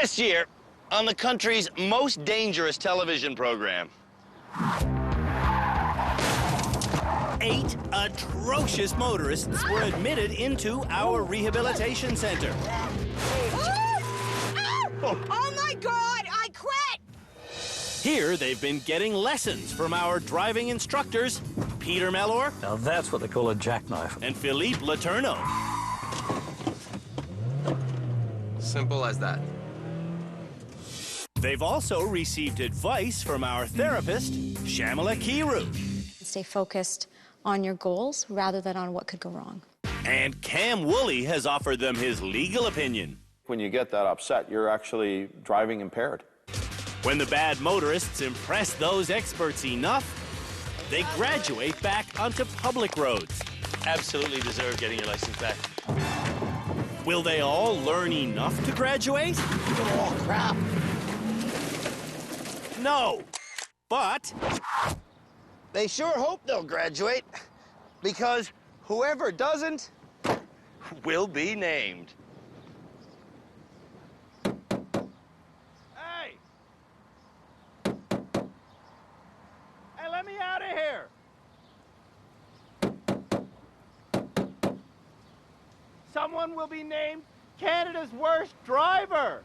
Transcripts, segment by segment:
This year, on the country's most dangerous television program. 8 atrocious motorists were admitted into our rehabilitation center. Oh my God, I quit! Here, they've been getting lessons from our driving instructors, Peter Mellor. Now that's what they call a jackknife. And Philippe Letourneau. Simple as that. They've also received advice from our therapist, Shamila Kiru. Stay focused on your goals rather than on what could go wrong. And Cam Woolley has offered them his legal opinion. When you get that upset, you're actually driving impaired. When the bad motorists impress those experts enough, they graduate back onto public roads. Absolutely deserve getting your license back. Will they all learn enough to graduate? Oh, crap. No, but they sure hope they'll graduate, because whoever doesn't will be named. Hey! Hey, let me out of here! Someone will be named Canada's worst driver!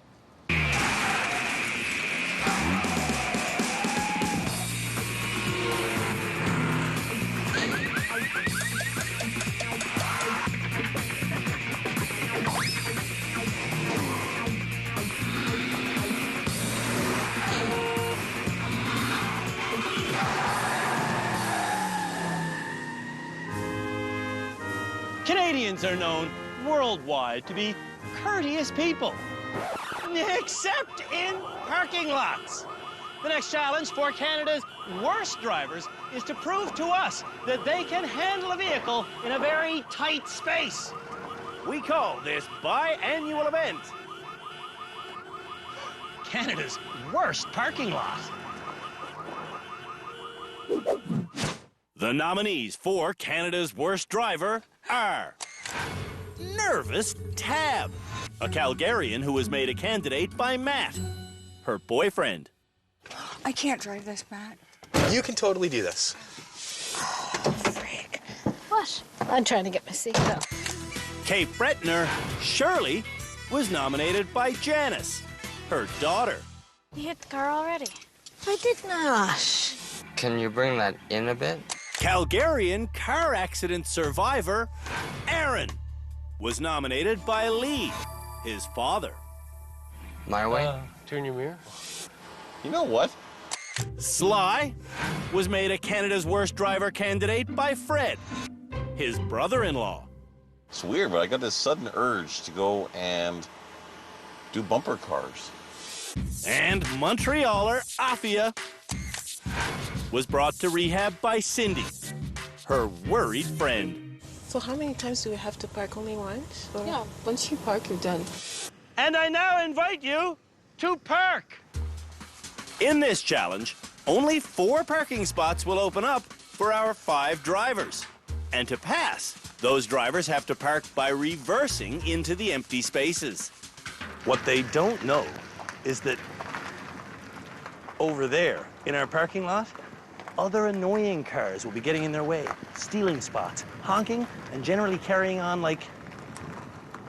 Canadians are known worldwide to be courteous people, except in parking lots. The next challenge for Canada's worst drivers is to prove to us that they can handle a vehicle in a very tight space. We call this biannual event Canada's Worst Parking Lot. The nominees for Canada's Worst Driver are Nervous Tab, a Calgarian who was made a candidate by Matt, her boyfriend. I can't drive this, Matt. You can totally do this. Oh, freak. What? I'm trying to get my seat up. Cape Bretonner, Shirley, was nominated by Janice, her daughter. You hit the car already. I did not. Can you bring that in a bit? Calgarian car accident survivor, Aaron, was nominated by Lee, his father. My way? Turn your mirror. You know what? Sly was made a Canada's Worst Driver candidate by Fred, his brother-in-law. It's weird, but I got this sudden urge to go and do bumper cars. And Montrealer Afia was brought to rehab by Cindy, her worried friend. So how many times do we have to park? Only once? Or... Yeah, once you park, you're done. And I now invite you to park. In this challenge, only 4 parking spots will open up for our 5 drivers. And to pass, those drivers have to park by reversing into the empty spaces. What they don't know is that over there in our parking lot, other annoying cars will be getting in their way, stealing spots, honking, and generally carrying on like,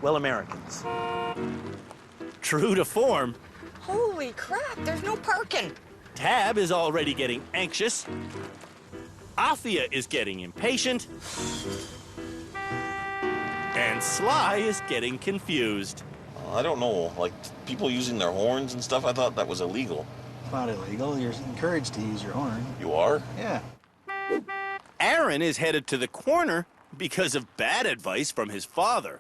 well, Americans. True to form, Holy crap, there's no parking. Tab is already getting anxious. Afia is getting impatient. And Sly is getting confused. I don't know, like people using their horns and stuff, I thought that was illegal. It's not illegal. You're encouraged to use your horn. You are? Yeah. Aaron is headed to the corner because of bad advice from his father.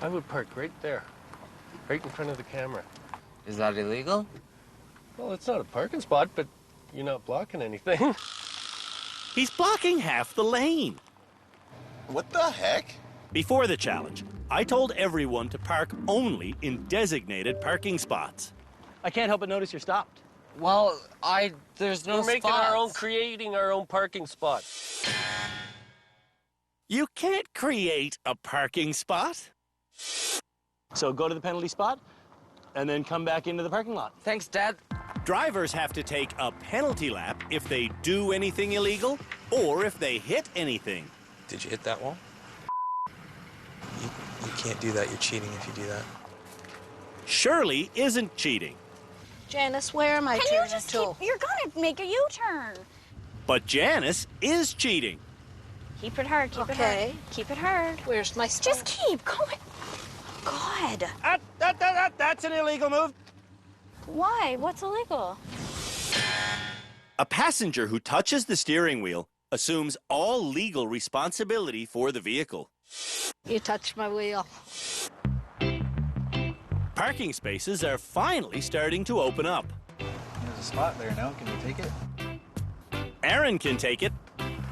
I would park right there, right in front of the camera. Is that illegal? Well, it's not a parking spot, but you're not blocking anything. He's blocking half the lane. What the heck? Before the challenge, I told everyone to park only in designated parking spots. I can't help but notice you're stopped. Well, there's no We're spots. creating our own parking spots. You can't create a parking spot. So go to the penalty spot, and then come back into the parking lot. Thanks, Dad. Drivers have to take a penalty lap if they do anything illegal or if they hit anything. Did you hit that wall? You can't do that. You're cheating if you do that. Shirley isn't cheating, Janice, where am I Can you turning just to? keep... You're gonna make a U-turn. but Janice is cheating. Keep it hard, keep it Okay. hard. Keep it hard. Where's my spot? Just keep going. God. That's an illegal move. Why? What's illegal? A passenger who touches the steering wheel assumes all legal responsibility for the vehicle. You touched my wheel. Parking spaces are finally starting to open up. There's a spot there now. Can you take it? Aaron can take it,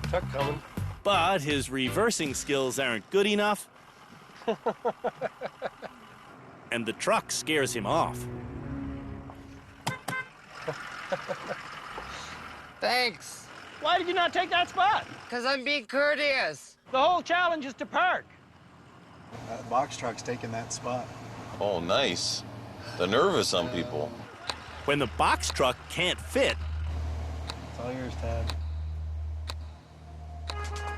Truck coming. but his reversing skills aren't good enough. And the truck scares him off. Thanks. Why did you not take that spot? Because I'm being courteous. The whole challenge is to park. That box truck's taking that spot. Oh, nice. The nerve of some people. When the box truck can't fit, It's all yours, Tab.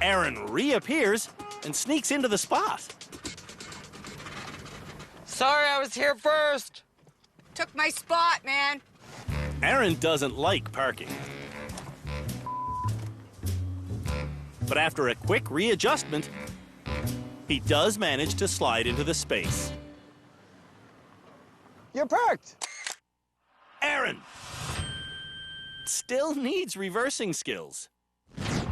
Aaron reappears and sneaks into the spot. Sorry, I was here first. Took my spot, man. Aaron doesn't like parking. But after a quick readjustment, he does manage to slide into the space. You're parked. Aaron still needs reversing skills.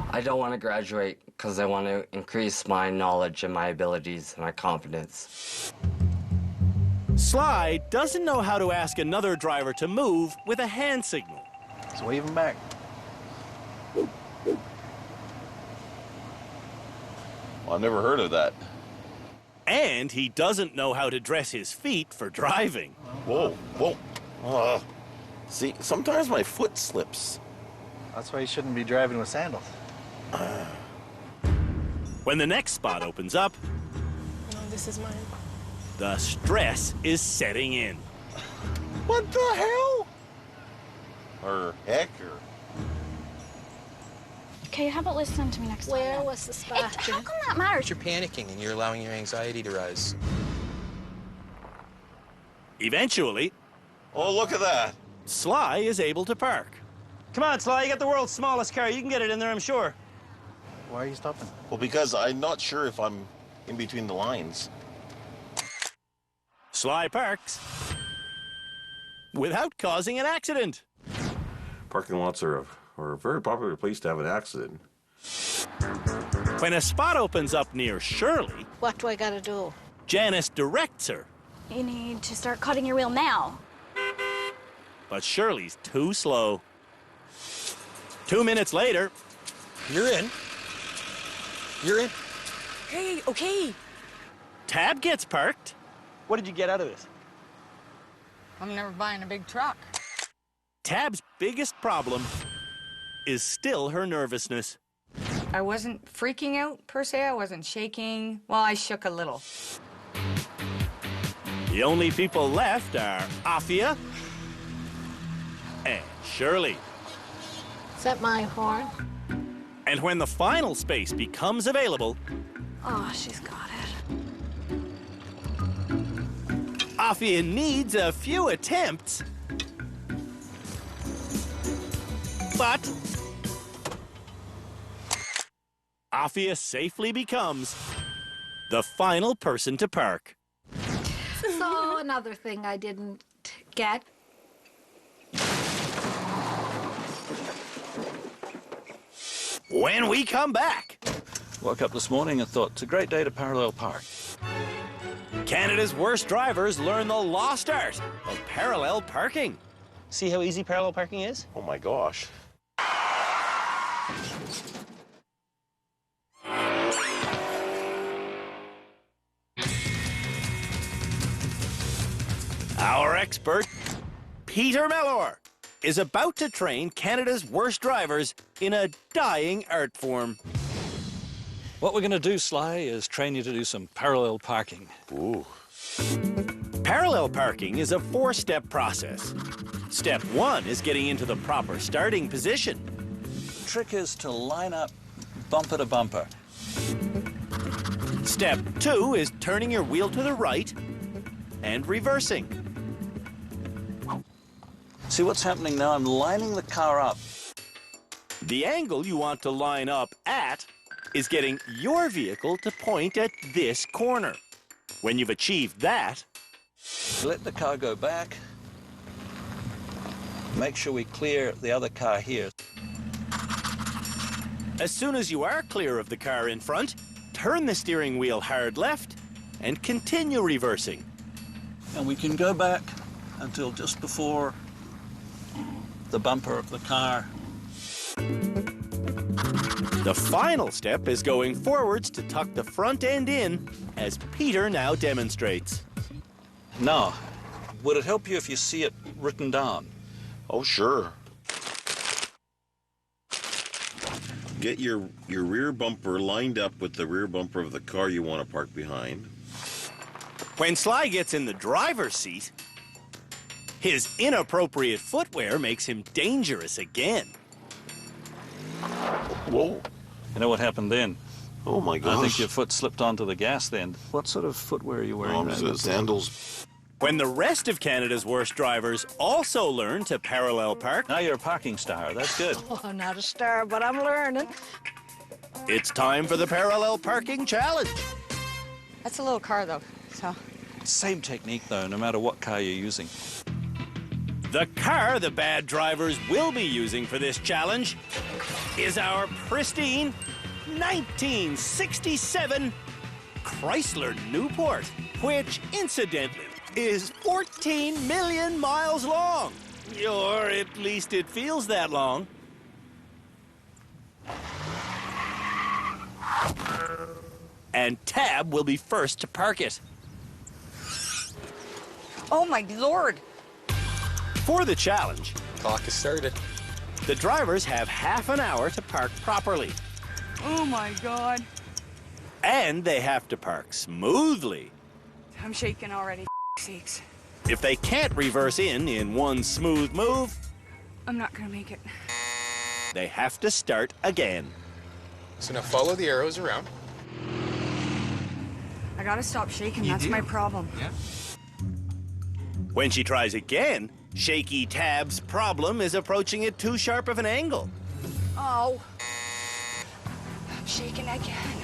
I don't want to graduate because I want to increase my knowledge and my abilities and my confidence. Sly doesn't know how to ask another driver to move with a hand signal. Just wave him back. Well, I've never heard of that. And he doesn't know how to dress his feet for driving. Whoa, whoa. See, sometimes my foot slips. That's why you shouldn't be driving with sandals. When the next spot opens up, No, this is mine. the stress is setting in. What the hell? Or heck, or... Okay, how about listen to me next time? Where then? was the spot? How come that matters? You're panicking and you're allowing your anxiety to rise. Eventually, Oh, look at that. Sly is able to park. Come on, Sly, you got the world's smallest car. You can get it in there, I'm sure. Why are you stopping? Well, because I'm not sure if I'm in between the lines. Sly parks without causing an accident. Parking lots are a very popular place to have an accident. When a spot opens up near Shirley, What do I gotta do? Janice directs her, You need to start cutting your wheel now. but Shirley's too slow. 2 minutes later, You're in. You're in. Hey, okay. Tab gets parked. What did you get out of this? I'm never buying a big truck. Tab's biggest problem is still her nervousness. I wasn't freaking out, per se. I wasn't shaking. Well, I shook a little. The only people left are Afia and Shirley. Is that my horn? And when the final space becomes available, Oh, she's got it. Afia needs a few attempts, but Afia safely becomes the final person to park. So another thing I didn't get. When we come back, Woke up this morning and thought, it's a great day to parallel park. Canada's worst drivers learn the lost art of parallel parking. See how easy parallel parking is? Oh my gosh. Our expert, Peter Mellor, is about to train Canada's worst drivers in a dying art form. What we're going to do, Sly, is train you to do some parallel parking. Ooh. Parallel parking is a 4-step process. Step 1 is getting into the proper starting position. The trick is to line up bumper to bumper. Step 2 is turning your wheel to the right and reversing. See what's happening now? I'm lining the car up. The angle you want to line up at is getting your vehicle to point at this corner. When you've achieved that, Let the car go back. Make sure we clear the other car here. as soon as you are clear of the car in front, turn the steering wheel hard left and continue reversing. And we can go back until just before the bumper of the car. The final step is going forwards to tuck the front end in, as Peter now demonstrates. Now, would it help you if you see it written down? Oh, sure. Get your rear bumper lined up with the rear bumper of the car you want to park behind. When Sly gets in the driver's seat, his inappropriate footwear makes him dangerous again. Whoa. You know what happened then? Oh, my gosh. I think your foot slipped onto the gas then. What sort of footwear are you wearing? Sandals. When the rest of Canada's worst drivers also learn to parallel park, Now you're a parking star. That's good. Oh, I'm not a star, but I'm learning. it's time for the parallel parking challenge. That's a little car, though, so. Same technique, though, no matter what car you're using. The car the bad drivers will be using for this challenge is our pristine 1967 Chrysler Newport, which, incidentally, is 14 million miles long. Or at least it feels that long. And Tab will be first to park it. Oh, my Lord. For the challenge, Clock has started. the drivers have half an hour to park properly. Oh, my God. And they have to park smoothly. I'm shaking already, sakes. If they can't reverse in one smooth move, I'm not gonna make it. they have to start again. So now follow the arrows around. I gotta stop shaking, You that's do. my problem. Yeah. When she tries again, Shaky Tab's problem is approaching at too sharp of an angle. Oh. I'm shaking again.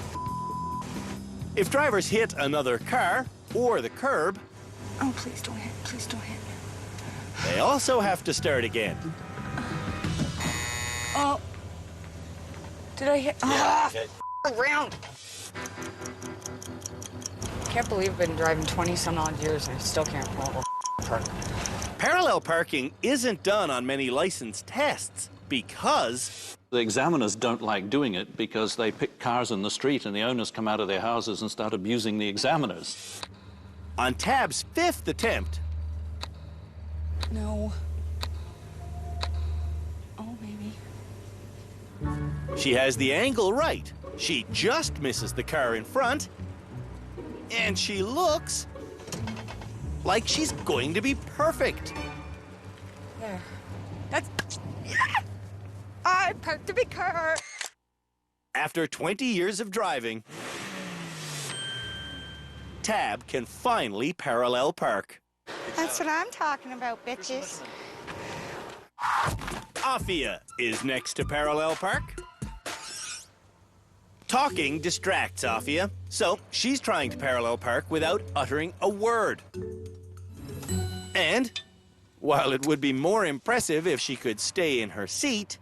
If drivers hit another car or the curb, Oh, please don't hit. Please don't hit. they also have to start again. Oh. Did I hit? Ah, around. Can't believe I've been driving 20-some-odd years and I still can't park. Parallel parking isn't done on many license tests because The examiners don't like doing it because they pick cars in the street and the owners come out of their houses and start abusing the examiners. on Tab's 5th attempt, No. Oh, maybe. she has the angle right. She just misses the car in front, and she looks like she's going to be perfect. There. That's... I parked a big car. After 20 years of driving, Tab can finally parallel park. That's what I'm talking about, bitches. Afia is next to parallel park. Talking distracts Afia, so she's trying to parallel park without uttering a word. And while it would be more impressive if she could stay in her seat,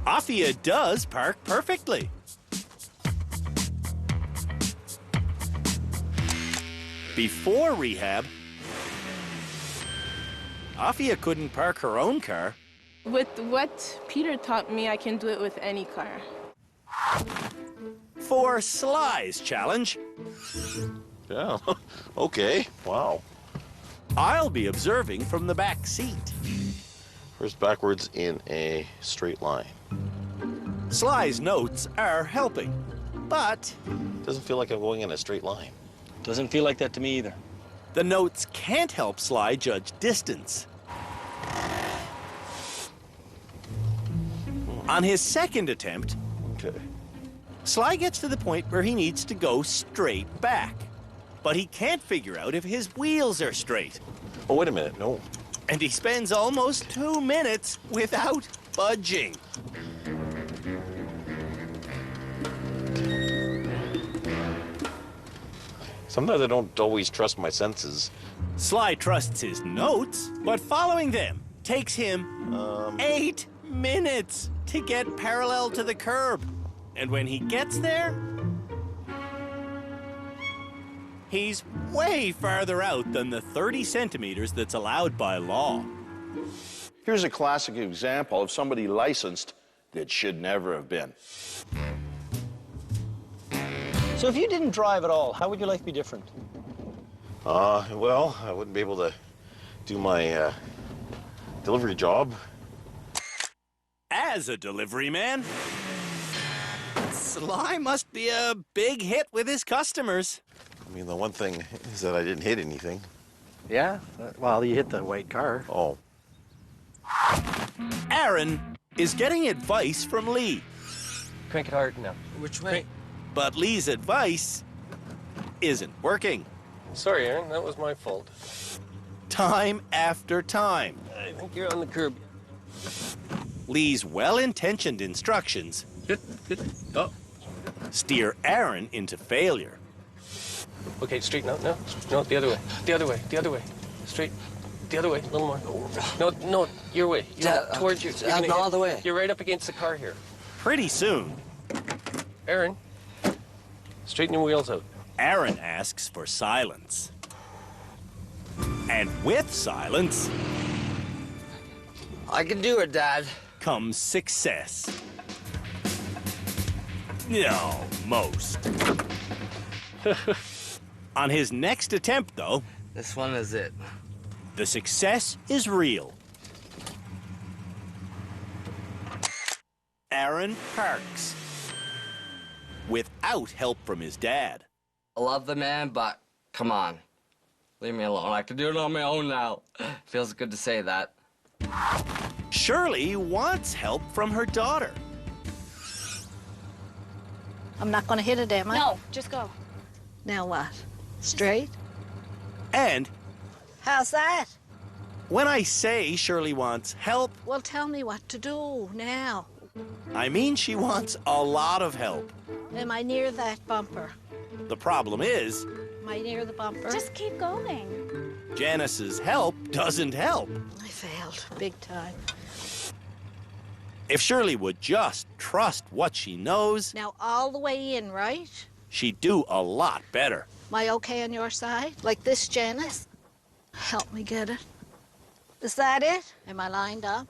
Afia does park perfectly. Before rehab, Afia couldn't park her own car. With what Peter taught me, I can do it with any car. For Sly's challenge, Yeah. Okay. Wow. I'll be observing from the back seat. First backwards in a straight line. Sly's notes are helping, but Doesn't feel like I'm going in a straight line. Doesn't feel like that to me either. The notes can't help Sly judge distance. On his second attempt, Sly gets to the point where he needs to go straight back. But he can't figure out if his wheels are straight. Oh, wait a minute, no. And he spends almost 2 minutes without budging. Sometimes I don't always trust my senses. Sly trusts his notes, but following them takes him 8 minutes to get parallel to the curb. And when he gets there, he's way farther out than the 30 centimeters that's allowed by law. Here's a classic example of somebody licensed that should never have been. So if you didn't drive at all, how would your life be different? Well, I wouldn't be able to do my delivery job. As a delivery man, Sly must be a big hit with his customers. I mean, the one thing is that I didn't hit anything. Yeah? Well, you hit the white car. Oh. Aaron is getting advice from Lee. Crank it hard now. Which way? But Lee's advice isn't working. Sorry, Aaron, that was my fault. Time after time. I think you're on the curb. Lee's well-intentioned instructions steer Aaron into failure. Okay, straight, no, the other way. The other way, the other way. Straight, the other way, a little more. No, your way. Towards you. The other way. You're right up against the car here. Pretty soon, Aaron, straighten your wheels out. Aaron asks for silence. And with silence I can do it, Dad. comes success. No, most. On his next attempt, though, This one is it. the success is real. Aaron parks without help from his dad. I love the man, but come on. Leave me alone. I can do it on my own now. Feels good to say that. Shirley wants help from her daughter. I'm not going to hit it, am I? No, just go. Now what? Straight? And How's that? when I say Shirley wants help, Well, tell me what to do now. I mean she wants a lot of help. Am I near that bumper? The problem is, Am I near the bumper? Just keep going. Janice's help doesn't help. I failed big time. If Shirley would just trust what she knows, Now all the way in, right? she'd do a lot better. Am I okay on your side? Like this, Janice? Help me get it. Is that it? Am I lined up?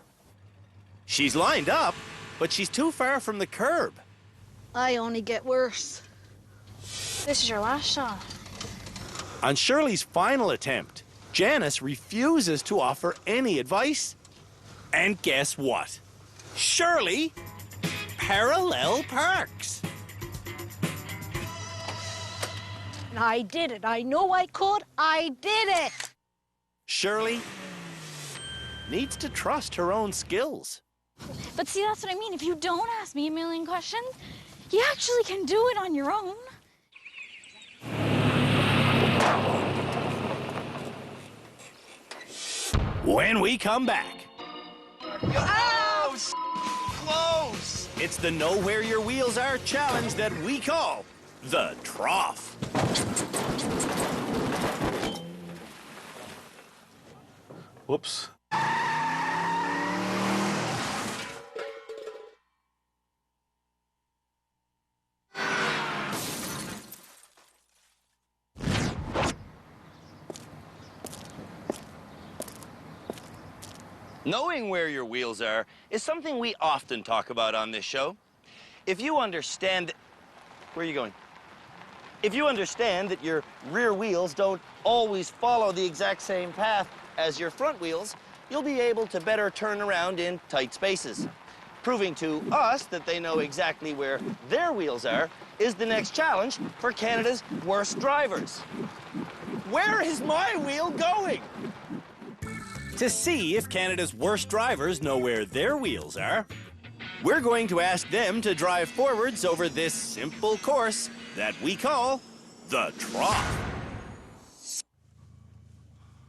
She's lined up, but she's too far from the curb. I only get worse. This is your last shot. On Shirley's final attempt, Janice refuses to offer any advice. And guess what? Shirley parallel parks. I did it. I know I could. I did it. Shirley needs to trust her own skills. But see, that's what I mean. If you don't ask me a million questions, you actually can do it on your own. When we come back, Oh, close! it's the Know Where Your Wheels Are challenge that we call the Trough. Whoops. Knowing where your wheels are is something we often talk about on this show. If you understand... Where are you going? If you understand that your rear wheels don't always follow the exact same path as your front wheels, you'll be able to better turn around in tight spaces. Proving to us that they know exactly where their wheels are is the next challenge for Canada's worst drivers. Where is my wheel going? To see if Canada's worst drivers know where their wheels are, we're going to ask them to drive forwards over this simple course that we call the Trough.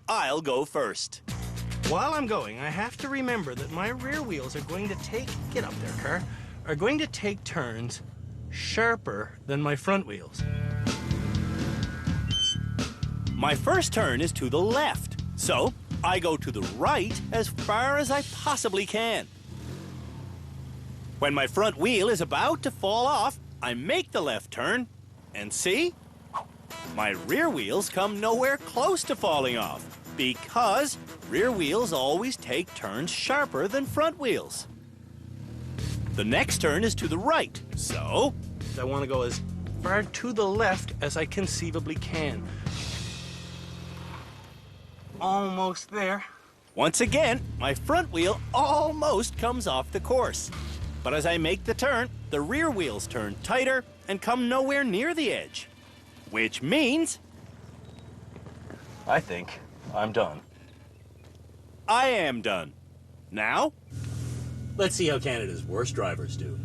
I'll go first. While I'm going, I have to remember that my rear wheels are going to get up there, car, are going to take turns sharper than my front wheels. My first turn is to the left, so I go to the right as far as I possibly can. When my front wheel is about to fall off, I make the left turn, and see? My rear wheels come nowhere close to falling off, because rear wheels always take turns sharper than front wheels. The next turn is to the right, so I want to go as far to the left as I conceivably can. Almost there. once again, my front wheel almost comes off the course. But as I make the turn, the rear wheels turn tighter and come nowhere near the edge. Which means I think I'm done. I am done. Now, let's see how Canada's worst drivers do.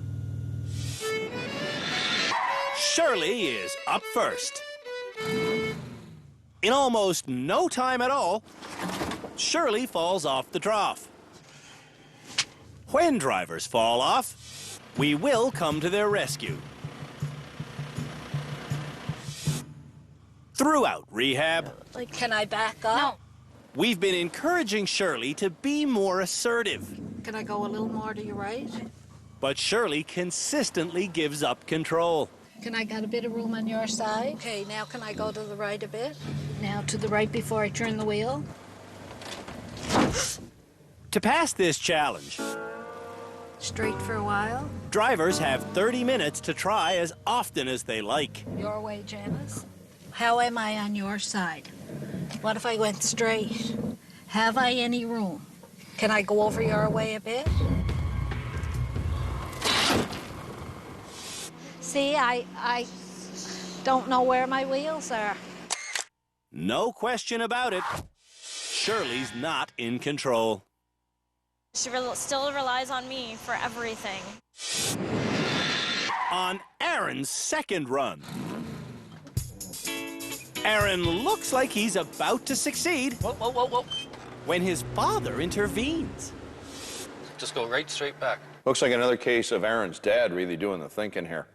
Shirley is up first. In almost no time at all, Shirley falls off the trough. When drivers fall off, we will come to their rescue. Throughout rehab, Can I back up? No. we've been encouraging Shirley to be more assertive. Can I go a little more to your right? But Shirley consistently gives up control. Can I get a bit of room on your side? Okay, now can I go to the right a bit? Now to the right before I turn the wheel. To pass this challenge, Straight for a while. drivers have 30 minutes to try as often as they like. Your way, Janice. How am I on your side? What if I went straight? Have I any room? Can I go over your way a bit? See, I don't know where my wheels are. No question about it. Shirley's not in control. She still relies on me for everything. On Aaron's second run, Aaron looks like he's about to succeed. Whoa. When his father intervenes. Just go right straight back. Looks like another case of Aaron's dad really doing the thinking here.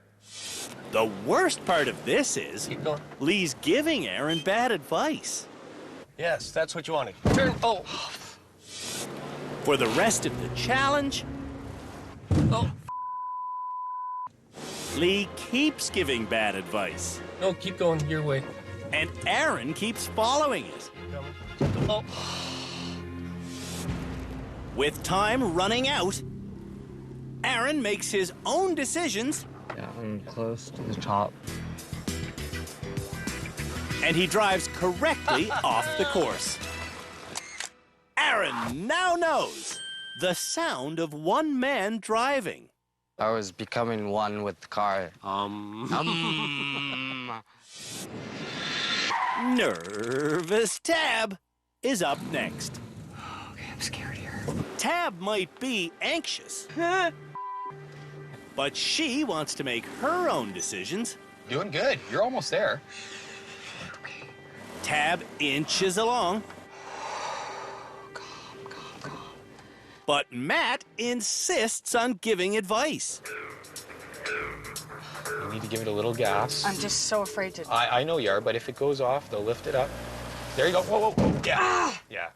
The worst part of this is Lee's giving Aaron bad advice. Yes, that's what you wanted. Turn. Oh. For the rest of the challenge, Lee keeps giving bad advice. No, keep going your way. And Aaron keeps following it. Oh. With time running out, Aaron makes his own decisions. Yeah, I'm close to the top. And he drives correctly off the course. Aaron now knows the sound of one man driving. I was becoming one with the car. Nervous Tab is up next. Okay, I'm scared here. Tab might be anxious, but she wants to make her own decisions. Doing good. You're almost there. Tab inches along. Calm. But Matt insists on giving advice. You need to give it a little gas. I'm just so afraid to. I know you are, but if it goes off, they'll lift it up. There you go. Whoa. Yeah. Ah! Yeah.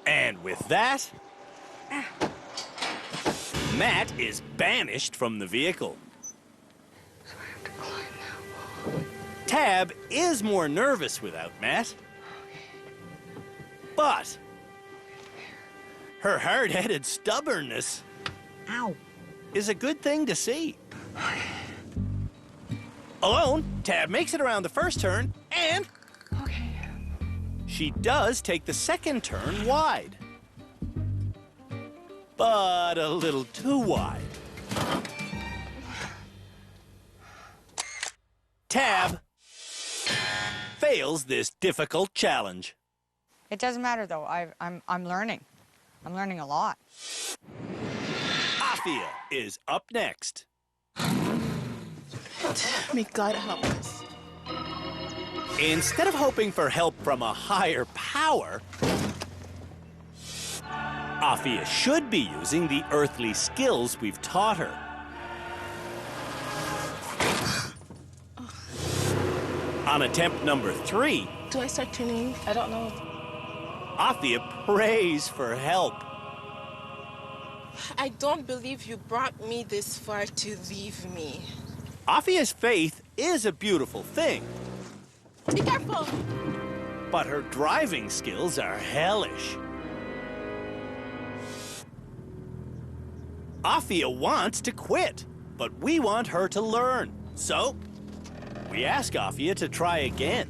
And with that, Matt is banished from the vehicle. So I have to climb now. Tab is more nervous without Matt. But her hard-headed stubbornness is a good thing to see. Alone, Tab makes it around the first turn, and she does take the second turn wide. But a little too wide. Tab fails this difficult challenge. It doesn't matter though. I'm learning. I'm learning a lot. Afia is up next. May God help us. Instead of hoping for help from a higher power, Afia should be using the earthly skills we've taught her. On attempt number 3, Do I start tuning? I don't know. Afia prays for help. I don't believe you brought me this far to leave me. Afia's faith is a beautiful thing, Be careful. but her driving skills are hellish. Afia wants to quit, but we want her to learn. So, we ask Afia to try again.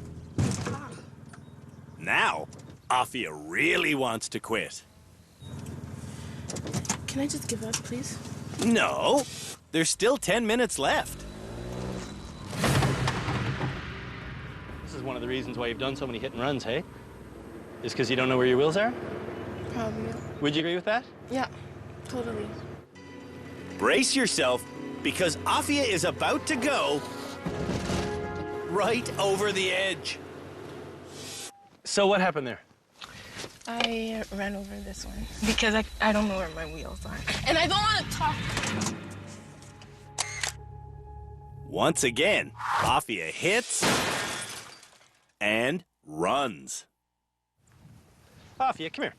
Now, Afia really wants to quit. Can I just give up, please? No, there's still 10 minutes left. This is one of the reasons why you've done so many hit and runs, hey? Is because you don't know where your wheels are? Probably. Would you agree with that? Yeah, totally. Brace yourself, because Afia is about to go right over the edge. So what happened there? I ran over this one because I don't know where my wheels are. And I don't want to talk. Once again, Afia hits and runs. Afia, come here.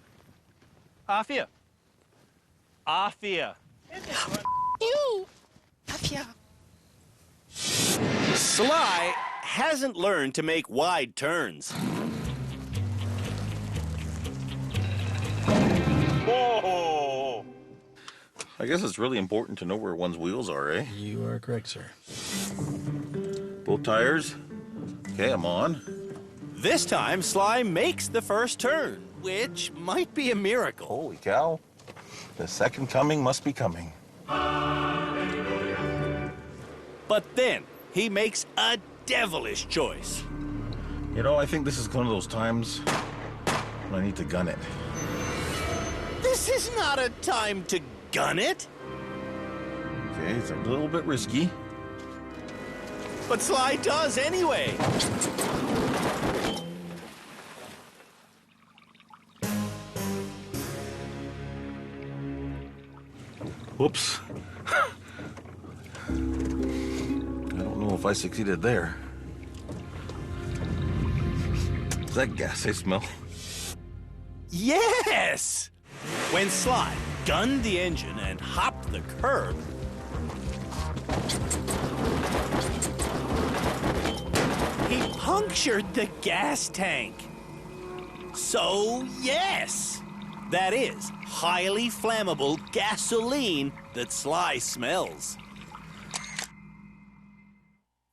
Afia. Afia. You! Afia. Sly hasn't learned to make wide turns. Whoa! I guess it's really important to know where one's wheels are, eh? You are correct, sir. Both tires? Okay, I'm on. This time, Sly makes the first turn, which might be a miracle. Holy cow. The second coming must be coming. But then, he makes a devilish choice. You know, I think this is one of those times when I need to gun it. This is not a time to gun it. Okay, it's a little bit risky. But Sly does anyway. Whoops. I don't know if I succeeded there. Is that gas I smell? Yes! When Sly gunned the engine and hopped the curb, he punctured the gas tank. So, yes, that is highly flammable gasoline that Sly smells.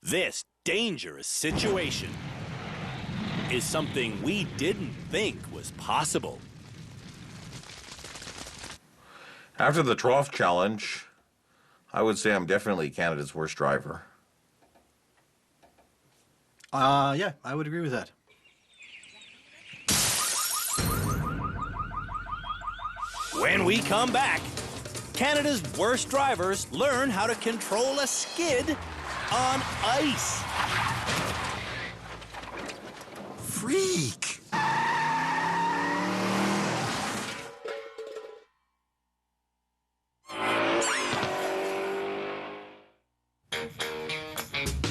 This dangerous situation is something we didn't think was possible. After the trough challenge, I would say I'm definitely Canada's worst driver. Yeah, I would agree with that. When we come back, Canada's worst drivers learn how to control a skid on ice. Freak!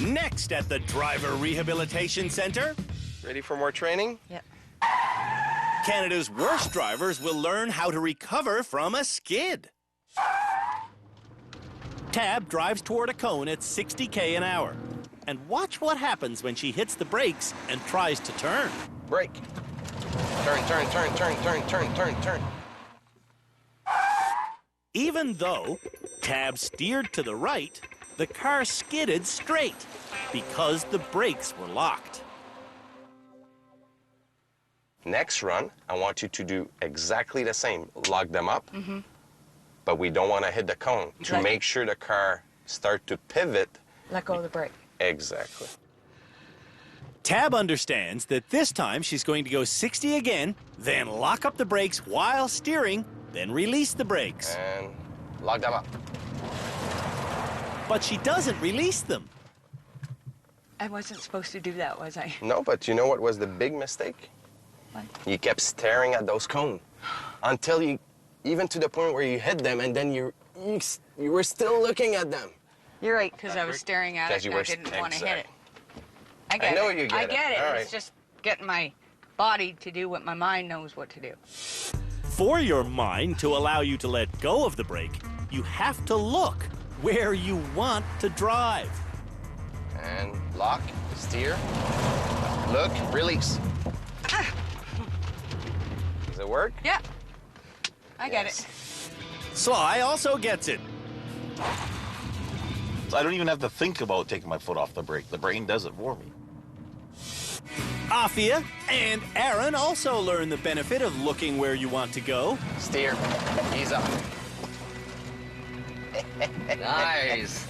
Next at the Driver Rehabilitation Center, Ready for more training? Yep. Canada's worst drivers will learn how to recover from a skid. Tab drives toward a cone at 60 an hour. And watch what happens when she hits the brakes and tries to turn. Brake. Turn, turn, turn, turn, turn, turn, turn, turn. Even though Tab steered to the right, the car skidded straight because the brakes were locked. Next run, I want you to do exactly the same. Lock them up, but we don't want to hit the cone to Like- make sure the car start to pivot. Let go of the brake. Exactly. Tab understands that this time she's going to go 60 again, then lock up the brakes while steering, then release the brakes. And lock them up. But she doesn't release them. I wasn't supposed to do that, was I? No, but you know what was the big mistake? What? You kept staring at those cones until you, even to the point where you hit them, and then you were still looking at them. You're right, because I was staring at it and I didn't want to hit it. I get know it. you get I it. get it. All It's right. just getting my body to do what my mind knows what to do. For your mind to allow you to let go of the brake, you have to look where you want to drive. And lock, steer, look, release. Does it work? Yeah. I get it. Sly also gets it. I don't even have to think about taking my foot off the brake. The brain does it for me. Afia and Aaron also learn the benefit of looking where you want to go. Steer, ease up. Nice.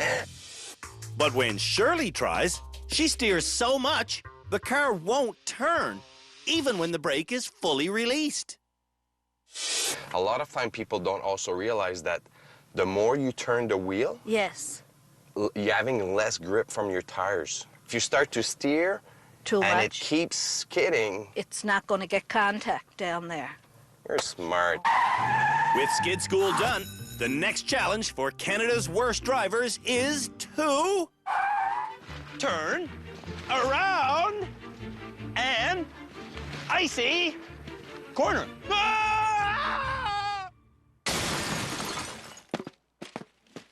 But when Shirley tries, she steers so much, the car won't turn, even when the brake is fully released. A lot of time people don't also realize that the more you turn the wheel, Yes. you're having less grip from your tires. If you start to steer Too and it much. keeps skidding, It's not going to get contact down there. you're smart. With skid school done, the next challenge for Canada's worst drivers is to Turn around and icy corner.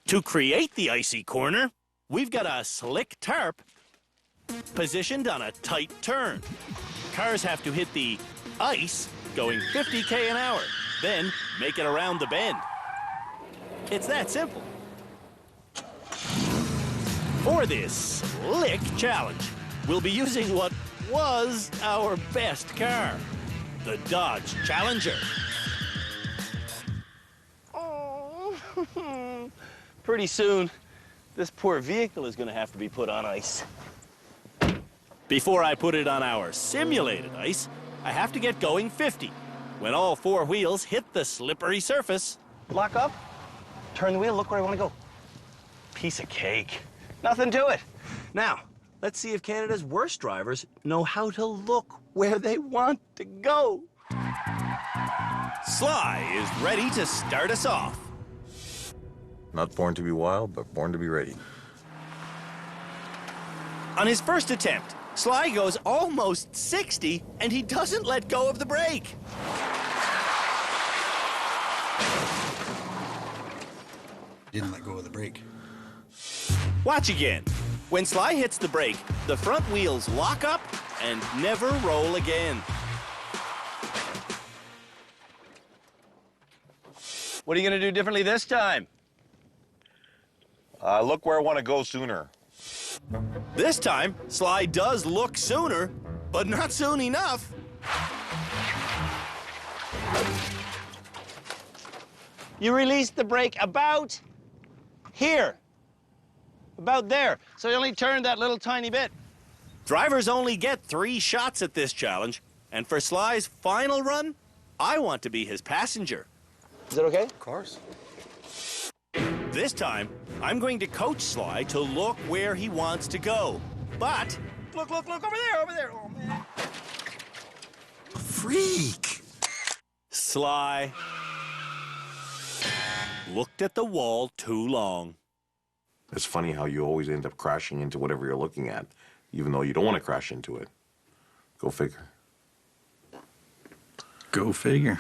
To create the icy corner, we've got a slick tarp positioned on a tight turn. Cars have to hit the ice going 50k an hour, then make it around the bend. It's that simple. For this slick challenge, we'll be using what was our best car, the Dodge Challenger. Pretty soon, this poor vehicle is going to have to be put on ice. Before I put it on our simulated ice, I have to get going 50. When all four wheels hit the slippery surface, Lock up, turn the wheel, look where I want to go. Piece of cake. Nothing to it. Now, let's see if Canada's worst drivers know how to look where they want to go. Sly is ready to start us off. Not born to be wild, but born to be ready. On his first attempt, Sly goes almost 60, and he doesn't let go of the brake. Didn't let go of the brake. Watch again. When Sly hits the brake, the front wheels lock up and never roll again. What are you going to do differently this time? Look where I want to go sooner. This time, Sly does look sooner, but not soon enough. You released the brake about here. About there. So you only turned that little tiny bit. Drivers only get 3 shots at this challenge, and for Sly's final run, I want to be his passenger. Is that okay? Of course. This time, I'm going to coach Sly to look where he wants to go. But Look, over there. Oh, man. Freak! Sly looked at the wall too long. It's funny how you always end up crashing into whatever you're looking at, even though you don't want to crash into it. Go figure. Go figure.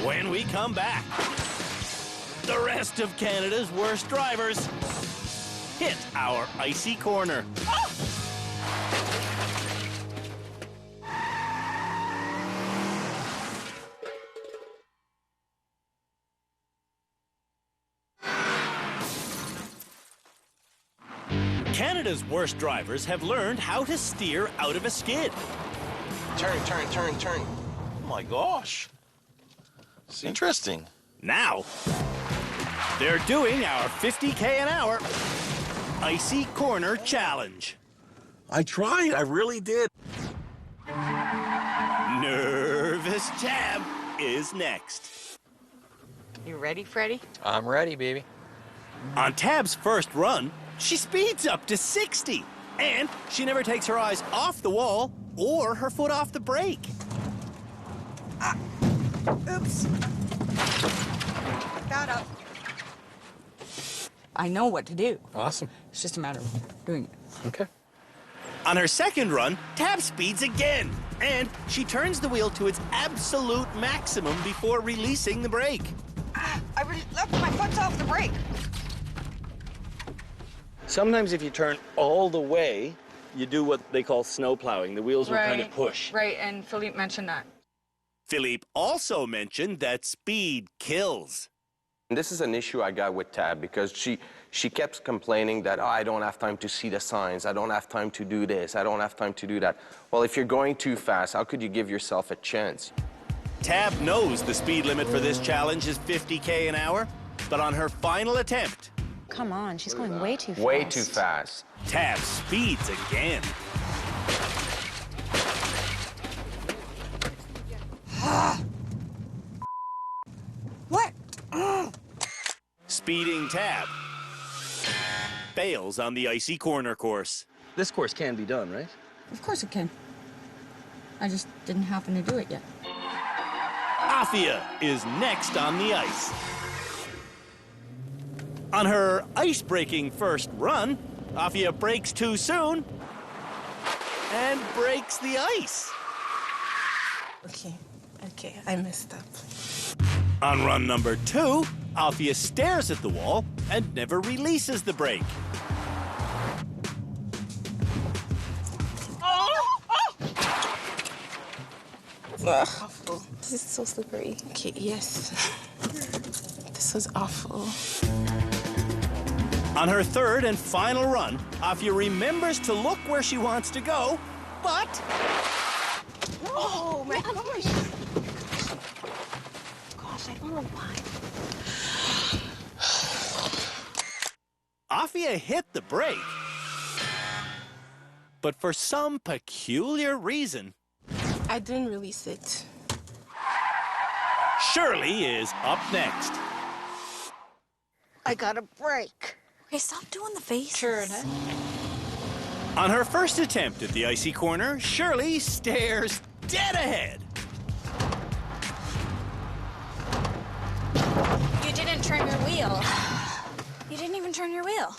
When we come back, the rest of Canada's worst drivers hit our icy corner. Canada's worst drivers have learned how to steer out of a skid. Turn. Oh my gosh. It's interesting. Now, They're doing our 50K an hour Icy Corner Challenge. I tried, I really did. Nervous Tab is next. You ready, Freddie? I'm ready, baby. On Tab's first run, she speeds up to 60. And she never takes her eyes off the wall or her foot off the brake. Oops. Got up. I know what to do. Awesome. It's just a matter of doing it. Okay. On her second run, Tab speeds again. And she turns the wheel to its absolute maximum before releasing the brake. I left my foot off the brake. Sometimes if you turn all the way, you do what they call snow plowing. The wheels will kind of push. Right, and Philippe mentioned that. Philippe also mentioned that speed kills. And this is an issue I got with Tab because she kept complaining that, oh, I don't have time to see the signs. I don't have time to do this. I don't have time to do that. Well, if you're going too fast, how could you give yourself a chance? Tab knows the speed limit for this challenge is 50K an hour, but on her final attempt... Come on, she's going way too fast. Way too fast. Tab speeds again. What? Speeding Tab fails on the Icy Corner course. This course can be done, right? Of course it can. I just didn't happen to do it yet. Afia is next on the ice. On her ice-breaking first run, Afia brakes too soon and breaks the ice. Okay, I messed up. On run number 2, Afia stares at the wall and never releases the brake. Awful. This is so slippery. Okay, yes. This was awful. On her third and final run, Afia remembers to look where she wants to go, but... Oh, my gosh. Gosh, I don't know why. Afia hit the brake. But for some peculiar reason... I didn't release it. Shirley is up next. I got a break. Okay, stop doing the face. Turn it. On her first attempt at the Icy Corner, Shirley stares dead ahead. You didn't turn your wheel. You didn't even turn your wheel.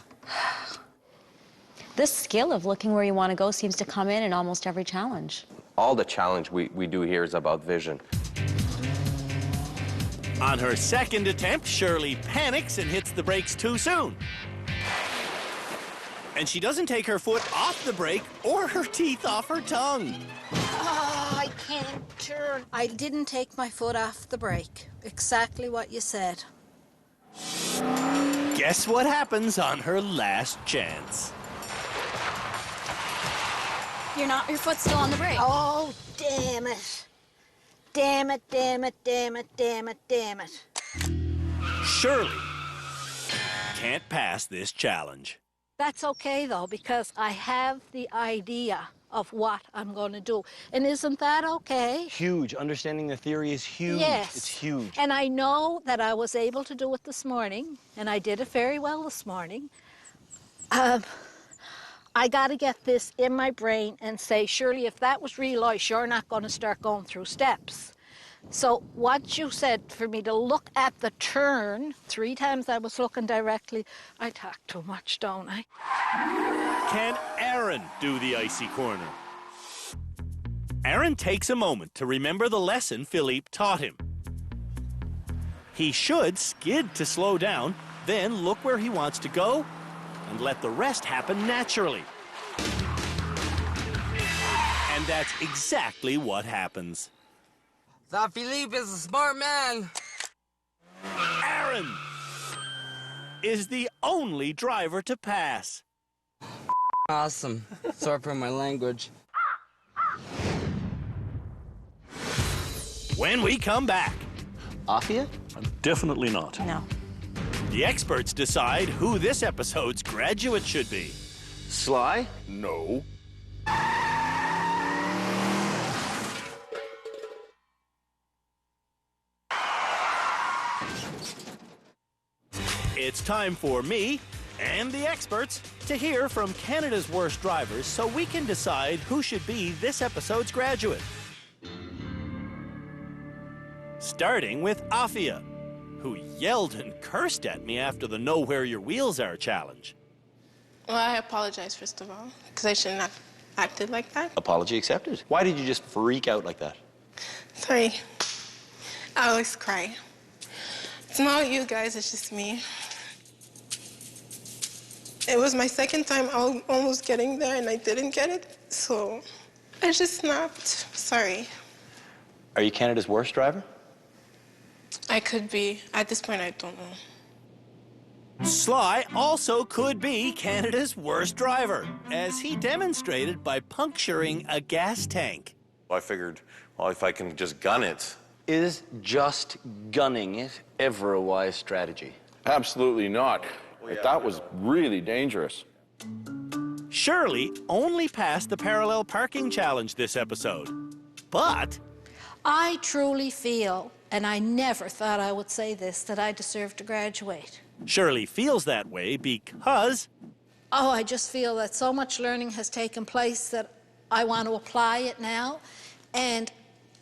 This skill of looking where you want to go seems to come in almost every challenge. All the challenge we do here is about vision. On her second attempt, Shirley panics and hits the brakes too soon. And she doesn't take her foot off the brake or her teeth off her tongue. Oh, I can't turn. I didn't take my foot off the brake. Exactly what you said. Guess what happens on her last chance? Your foot's still on the brake. Oh, damn it. Damn it, damn it, damn it, damn it, damn it. Shirley can't pass this challenge. That's okay, though, because I have the idea of what I'm going to do. And isn't that okay? Huge. Understanding the theory is huge. Yes. It's huge. And I know that I was able to do it this morning, and I did it very well this morning. I got to get this in my brain and say, Shirley, if that was real ice, you're not going to start going through steps. So what you said for me to look at the turn, 3 times I was looking directly. I talk too much, don't I? Can Aaron do the Icy Corner? Aaron takes a moment to remember the lesson Philippe taught him. He should skid to slow down, then look where he wants to go, and let the rest happen naturally. And that's exactly what happens. That Philippe is a smart man. Aaron is the only driver to pass. Awesome. Sorry for my language. When we come back... Afia? Definitely not. No. The The experts decide who this episode's graduate should be. Sly? No. It's time for me and the experts to hear from Canada's worst drivers so we can decide who should be this episode's graduate. Starting with Afia, who yelled and cursed at me after the Know Where Your Wheels Are challenge. Well, I apologize, first of all, because I shouldn't have acted like that. Apology accepted. Why did you just freak out like that? Sorry. I always cry. It's not you guys, it's just me. It was my second time almost getting there, and I didn't get it, so I just snapped. Sorry. Are you Canada's worst driver? I could be. At this point, I don't know. Sly also could be Canada's worst driver, as he demonstrated by puncturing a gas tank. I figured, well, if I can just gun it. Is just gunning it ever a wise strategy? Absolutely not. That was really dangerous. Shirley only passed the parallel parking challenge this episode, but I truly feel, and I never thought I would say this, that I deserve to graduate. Shirley feels that way because... Oh, I just feel that so much learning has taken place that I want to apply it now, and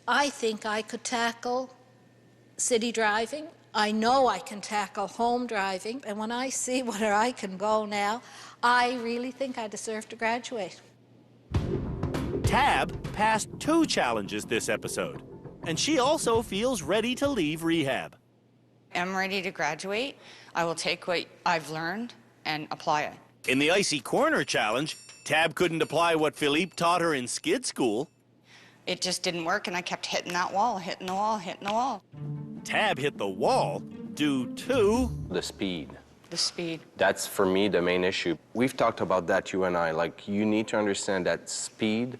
I think I could tackle city driving. I know I can tackle home driving, and when I see where I can go now, I really think I deserve to graduate. Tab passed 2 challenges this episode, and she also feels ready to leave rehab. I'm ready to graduate. I will take what I've learned and apply it. In the Icy Corner challenge, Tab couldn't apply what Philippe taught her in skid school. It just didn't work, and I kept hitting that wall, hitting the wall, hitting the wall. Tab hit the wall due to... the speed. The speed. That's, for me, the main issue. We've talked about that, you and I. Like, you need to understand that speed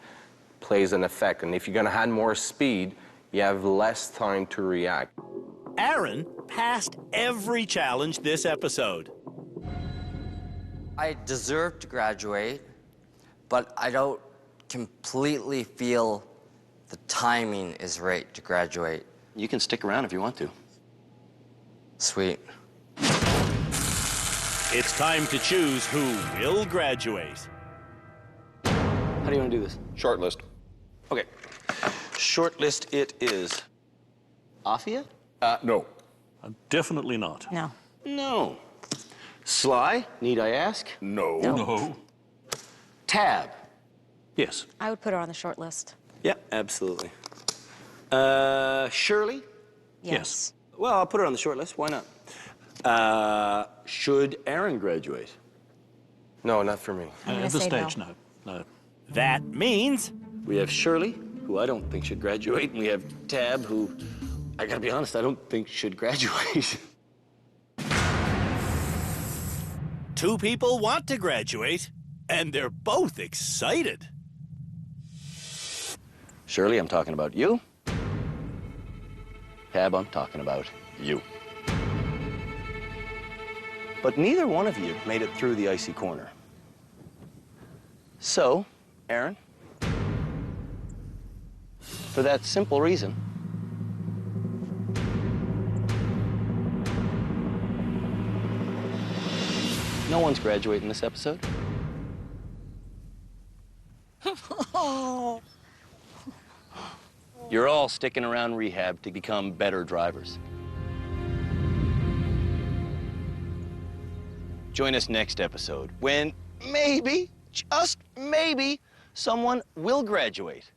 plays an effect. And if you're going to add more speed, you have less time to react. Aaron passed every challenge this episode. I deserve to graduate, but I don't completely feel the timing is right to graduate. You can stick around if you want to. Sweet. It's time to choose who will graduate. How do you want to do this? Short list. Okay. Short list it is. Afia? No. Definitely not. No. No. Sly, need I ask? No. No. Tab? Yes. I would put her on the short list. Yeah, absolutely. Shirley? Yes. Well, I'll put her on the short list. Why not? Should Aaron graduate? No, not for me. At this stage, no. No. That means... We have Shirley, who I don't think should graduate, and we have Tab, who, I gotta be honest, I don't think should graduate. 2 people want to graduate, and they're both excited. Shirley, I'm talking about you. Tab, I'm talking about you. But neither one of you made it through the Icy Corner. So, Aaron, for that simple reason, no one's graduating this episode. You're all sticking around rehab to become better drivers. Join us next episode when maybe, just maybe, someone will graduate,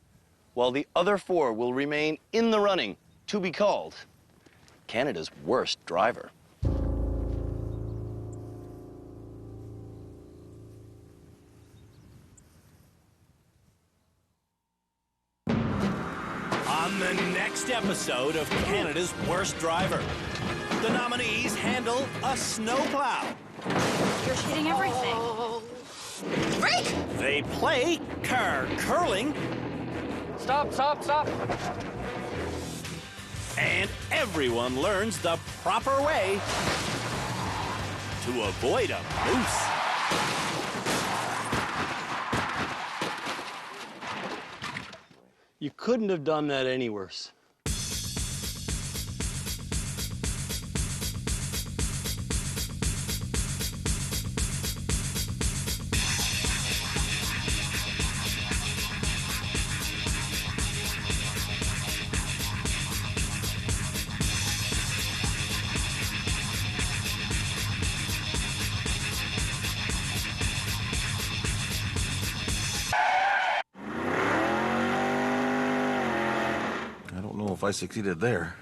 while the other 4 will remain in the running to be called Canada's worst driver. On the next episode of Canada's Worst Driver, the nominees handle a snowplow. You're hitting everything. Break! They play car curling. Stop, stop, stop. And everyone learns the proper way to avoid a moose. You couldn't have done that any worse. I don't know if I succeeded there.